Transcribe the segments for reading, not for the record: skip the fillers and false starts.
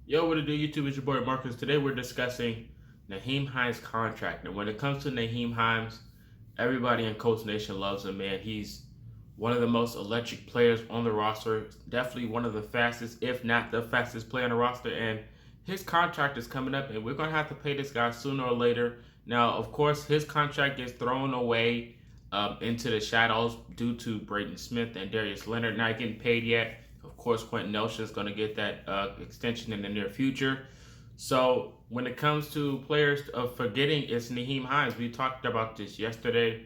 Yo, what it do, YouTube? It's your boy Marcus. Today we're discussing Nyheim Hines' contract. And when it comes to Nyheim Hines, everybody in Colts Nation loves him, man. He's one of the most electric players on the roster. Definitely one of the fastest, if not the fastest player on the roster. And his contract is coming up, and we're going to have to pay this guy sooner or later. Now, of course, his contract gets thrown away into the shadows due to Braden Smith and Darius Leonard not getting paid yet. Of course, Quentin Nelson is going to get that extension in the near future. So when it comes to players forgetting, it's Nyheim Hines. We talked about this yesterday.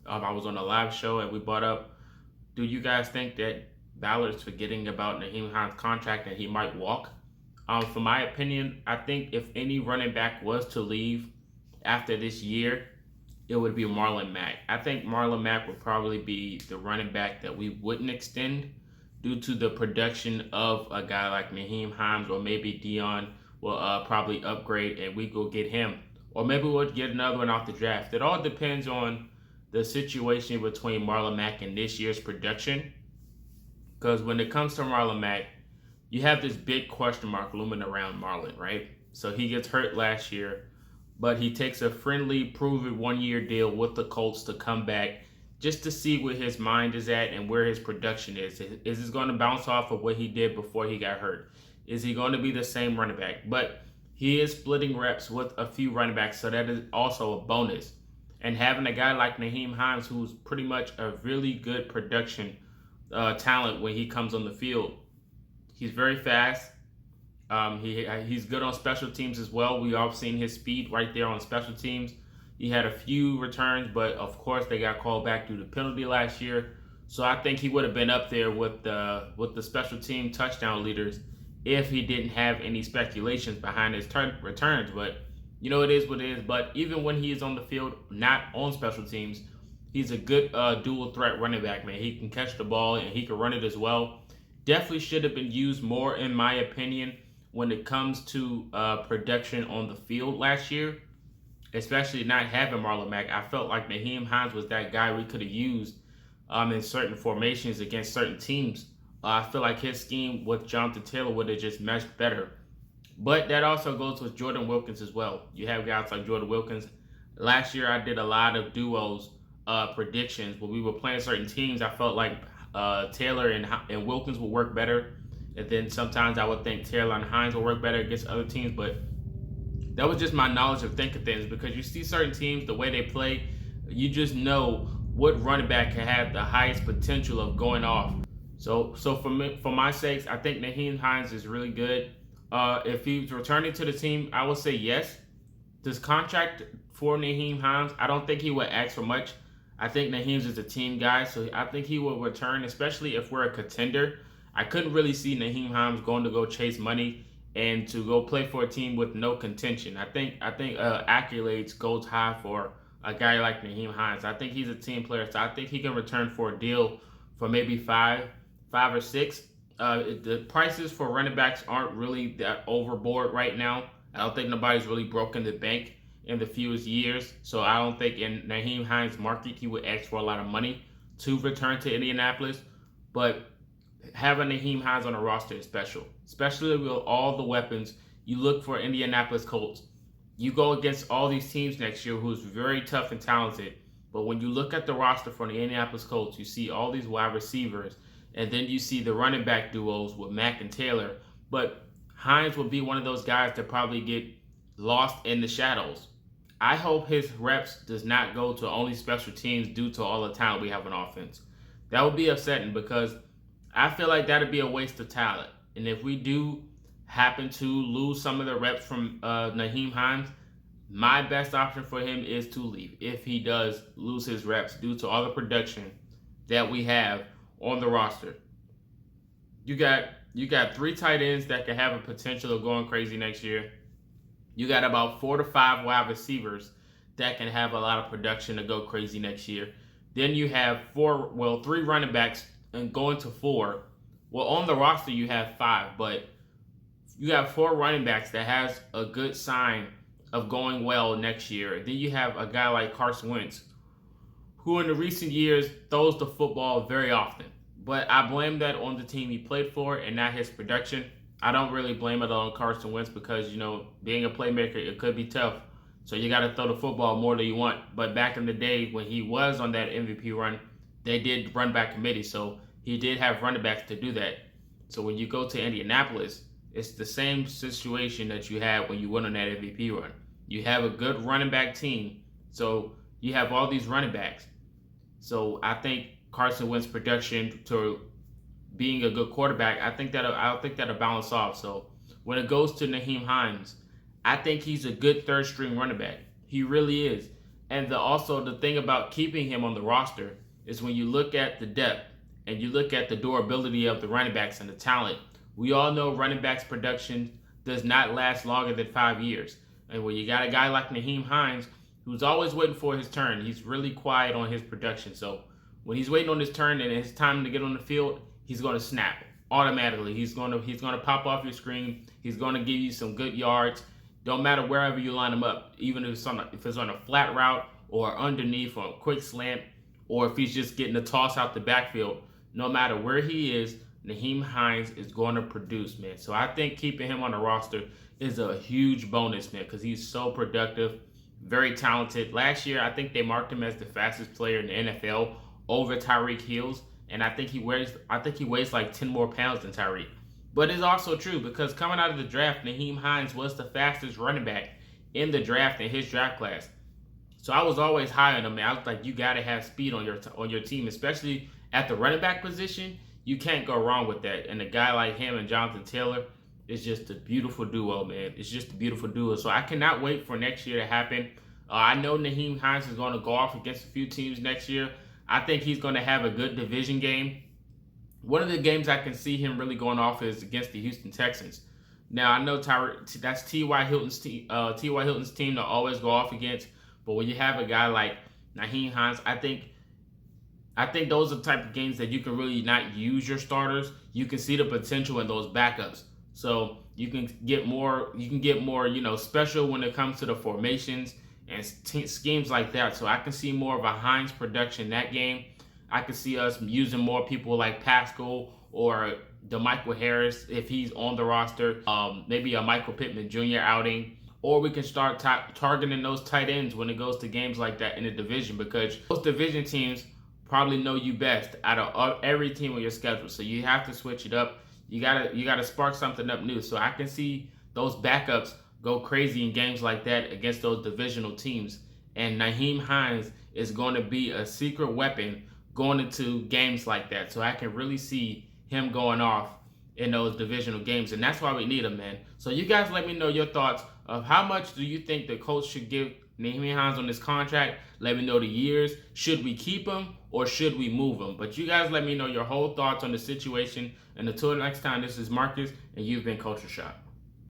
I was on a live show and we brought up, do you guys think that Ballard's forgetting about Nyheim Hines' contract and he might walk? For my opinion, I think if any running back was to leave after this year, it would be Marlon Mack. I think Marlon Mack would probably be the running back that we wouldn't extend due to the production of a guy like Nyheim Hines, or maybe Dion will probably upgrade and we go get him. Or maybe we'll get another one off the draft. It all depends on the situation between Marlon Mack and this year's production. Because when it comes to Marlon Mack, you have this big question mark looming around Marlon, right? So he gets hurt last year, but he takes a friendly, proven one-year deal with the Colts to come back just to see where his mind is at and where his production is. Is this going to bounce off of what he did before he got hurt? Is he going to be the same running back? But he is splitting reps with a few running backs, so that is also a bonus. And having a guy like Nyheim Hines, who's pretty much a really good production talent when he comes on the field. He's very fast. He's good on special teams as well. We all seen his speed right there on special teams. He had a few returns, but of course they got called back due to penalty last year. So I think he would have been up there with the special team touchdown leaders if he didn't have any speculations behind his returns. But you know, it is what it is. But even when he is on the field, not on special teams, he's a good dual threat running back, man. He can catch the ball and he can run it as well. Definitely should have been used more, in my opinion, when it comes to production on the field last year, especially not having Marlon Mack. I felt like Nyheim Hines was that guy we could have used in certain formations against certain teams. I feel like his scheme with Jonathan Taylor would have just meshed better. But that also goes with Jordan Wilkins as well. You have guys like Jordan Wilkins. Last year, I did a lot of duos predictions. When we were playing certain teams, I felt like Taylor and Wilkins would work better. And then sometimes I would think Taylor and Hines will work better against other teams. But that was just my knowledge of thinking things, because you see certain teams, the way they play, you just know what running back can have the highest potential of going off. So for my sakes, I think Nyheim Hines is really good. If he's returning to the team, I would say yes. This contract for Nyheim Hines, I don't think he would ask for much. I think Nyheim is a team guy, so I think he will return, especially if we're a contender. I couldn't really see Nyheim Hines going to go chase money and to go play for a team with no contention. I think accolades goes high for a guy like Nyheim Hines. I think he's a team player, so I think he can return for a deal for maybe five or six. The prices for running backs aren't really that overboard right now. I don't think nobody's really broken the bank in the fewest years. So I don't think in Nyheim Hines' market he would ask for a lot of money to return to Indianapolis. But having Nyheim Hines on a roster is special, especially with all the weapons you look for Indianapolis Colts. You go against all these teams next year who's very tough and talented. But when you look at the roster for the Indianapolis Colts, you see all these wide receivers, and then you see the running back duos with Mack and Taylor. But Hines will be one of those guys that probably get lost in the shadows. I hope his reps does not go to only special teams due to all the talent we have on offense. That would be upsetting, because I feel like that would be a waste of talent. And if we do happen to lose some of the reps from Nyheim Hines, my best option for him is to leave if he does lose his reps due to all the production that we have on the roster. You got three tight ends that can have a potential of going crazy next year. You got about 4 to 5 wide receivers that can have a lot of production to go crazy next year. Then you have 3 running backs and going to 4. Well, on the roster you have 5, but you have 4 running backs that has a good sign of going well next year. Then you have a guy like Carson Wentz, who in the recent years throws the football very often. But I blame that on the team he played for and not his production. I don't really blame it on Carson Wentz because, being a playmaker, it could be tough. So you got to throw the football more than you want. But back in the day when he was on that MVP run, they did run back committee. So he did have running backs to do that. So when you go to Indianapolis, it's the same situation that you had when you went on that MVP run. You have a good running back team. So you have all these running backs. So I think Carson Wentz production to being a good quarterback, I think that'll balance off. So when it goes to Nyheim Hines, I think he's a good third string running back. He really is. And also the thing about keeping him on the roster is when you look at the depth and you look at the durability of the running backs and the talent. We all know running backs production does not last longer than 5 years. And when you got a guy like Nyheim Hines who's always waiting for his turn, he's really quiet on his production. So when he's waiting on his turn and it's time to get on the field, he's going to snap automatically. He's going to pop off your screen. He's going to give you some good yards. Don't matter wherever you line him up, even if it's on a flat route or underneath or a quick slant, or if he's just getting a toss out the backfield. No matter where he is, Nyheim Hines is going to produce, man. So I think keeping him on the roster is a huge bonus, man, because he's so productive, very talented. Last year, I think they marked him as the fastest player in the NFL over Tyreek Hill, and I think he weighs like 10 more pounds than Tyreek. But it's also true because coming out of the draft, Nyheim Hines was the fastest running back in the draft in his draft class. So I was always high on him, man. I was like, you got to have speed on your team, especially at the running back position. You can't go wrong with that. And a guy like him and Jonathan Taylor is just a beautiful duo, man. It's just a beautiful duo. So I cannot wait for next year to happen. I know Nyheim Hines is going to go off against a few teams next year. I think he's going to have a good division game. One of the games I can see him really going off is against the Houston Texans. Now I know that's T.Y. Hilton's team to always go off against. But when you have a guy like Nyheim Hines, I think those are the type of games that you can really not use your starters. You can see the potential in those backups. So you can get more, special when it comes to the formations and schemes like that. So I can see more of a Hines production that game. I can see us using more people like Pascal or DeMichael Harris if he's on the roster. Maybe a Michael Pittman Jr. outing. Or we can start targeting those tight ends when it goes to games like that in the division, because those division teams probably know you best out of every team on your schedule. So you have to switch it up. You gotta spark something up new. So I can see those backups go crazy in games like that against those divisional teams. And Nyheim Hines is going to be a secret weapon going into games like that. So I can really see him going off in those divisional games. And that's why we need him, man. So you guys let me know your thoughts of how much do you think the Colts should give Nyheim Hines on this contract. Let me know the years. Should we keep him or should we move him? But you guys let me know your whole thoughts on the situation. And until next time, this is Marcus, and you've been Culture Shock.